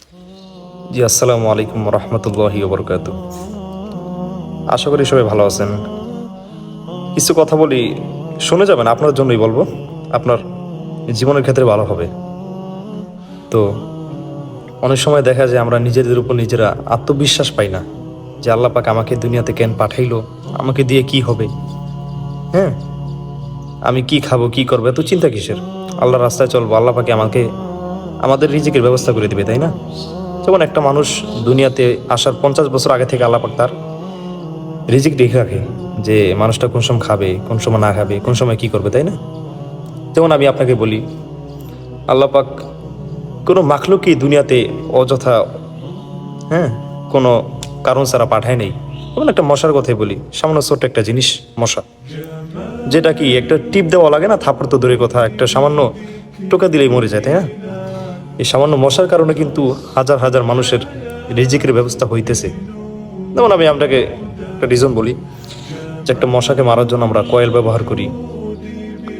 জি, আসসালামু আলাইকুম রহমতুল্লাহি ওবরকাতু। আশা করি সবাই ভালো আছেন। কিছু কথা বলি, শুনে যাবেন, আপনার জন্যই বলবো, আপনার জীবনের ক্ষেত্রে ভালো হবে। তো অনেক সময় দেখা যায় আমরা নিজেদের উপর নিজেরা আত্মবিশ্বাস পাই না যে আল্লাহ পাক আমাকে দুনিয়াতে কেন পাঠাইলো, আমাকে দিয়ে কি হবে, হ্যাঁ, আমি কি খাবো, কি করবো, এত চিন্তা কিসের? আল্লাহর রাস্তায় চলবো, আল্লাহ পাকে আমাদের রিজিকের ব্যবস্থা করে দিবে, তাই না? যেমন একটা মানুষ দুনিয়াতে আসার 50 বছর আগে থেকে আল্লাহ পাক তার রিজিক দেখে রাখে যে মানুষটা কোন সময় খাবে, কোন সময় না খাবে, কোন সময় কি করবে, তাই না? যেমন আমি আপনাকে বলি, আল্লাহ পাক কোনো মাখলুকই দুনিয়াতে অযথা, হ্যাঁ, কোনো কারণ ছাড়া পাঠায় নেই। যেমন একটা মশার কথাই বলি, সামান্য ছোট্ট একটা জিনিস, মশা, যেটা কি একটা টিপ দেওয়া লাগে না, থাপড় তো দূরের কথা, একটা সামান্য টোকা দিলেই মরে যায়, তাই না? এই সামান্য মশার কারণে কিন্তু হাজার হাজার মানুষের রিজিকের ব্যবস্থা হইতেছে। যেমন আমি আপনাকে একটা রিজন বলি, যে একটা মশাকে মারার জন্য আমরা কয়েল ব্যবহার করি,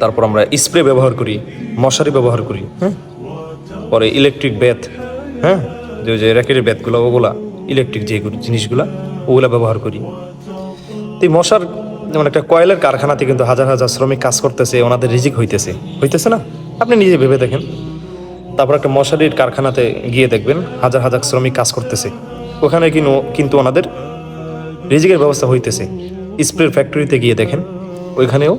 তারপর আমরা স্প্রে ব্যবহার করি, মশারি ব্যবহার করি, হ্যাঁ, পরে ইলেকট্রিক ব্যাথ, হ্যাঁ, যে র্যাকেটের ব্যাথগুলো, ওগুলা ইলেকট্রিক যে জিনিসগুলা, ওগুলা ব্যবহার করি। তো এই মশার যেমন একটা কয়েলের কারখানাতে কিন্তু হাজার হাজার শ্রমিক কাজ করতেছে, ওনাদের রিজিক হইতেছে না? আপনি নিজে ভেবে দেখেন। তারপর একটা মশারির কারখানাতে গিয়ে দেখবেন হাজার হাজার শ্রমিক কাজ করতেছে, ওখানে কিন্তু ওনাদের রিজিকের ব্যবস্থা হইতেছে। স্প্রের ফ্যাক্টরিতে গিয়ে দেখেন, ওইখানেও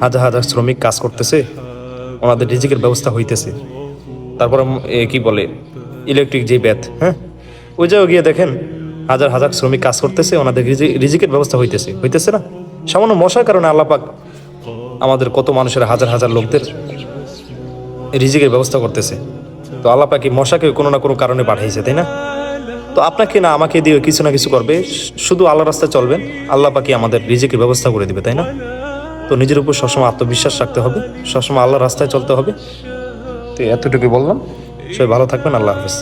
হাজার হাজার শ্রমিক কাজ করতেছে, ওনাদের রিজিকের ব্যবস্থা হইতেছে। তারপর কি বলে, ইলেকট্রিক যে ব্যাথ, হ্যাঁ, ওই জায়গায় গিয়ে দেখেন হাজার হাজার শ্রমিক কাজ করতেছে, ওনাদের রিজিকের ব্যবস্থা হইতেছে না? সামান্য মশার কারণে আল্লাহ পাক আমাদের কত মানুষের, হাজার হাজার লোকদের রিজিকের ব্যবস্থা করতেছে। তো আল্লাহ পাক এই মশাকে কোনো না কোনো কারণে পাঠাইছে, তাই না? তো আপনাকে না আমাকে দিয়ে কিছু না কিছু করবে, শুধু আল্লাহ রাস্তায় চলবেন, আল্লাহ পাকি আমাদের রিজিকের ব্যবস্থা করে দিবে, তাই না? তো নিজের উপর সবসময় আত্মবিশ্বাস রাখতে হবে, সবসময় আল্লাহর রাস্তায় চলতে হবে। তো এতটুকুই বললাম, সবাই ভালো থাকবেন, আল্লাহ হাফেজ।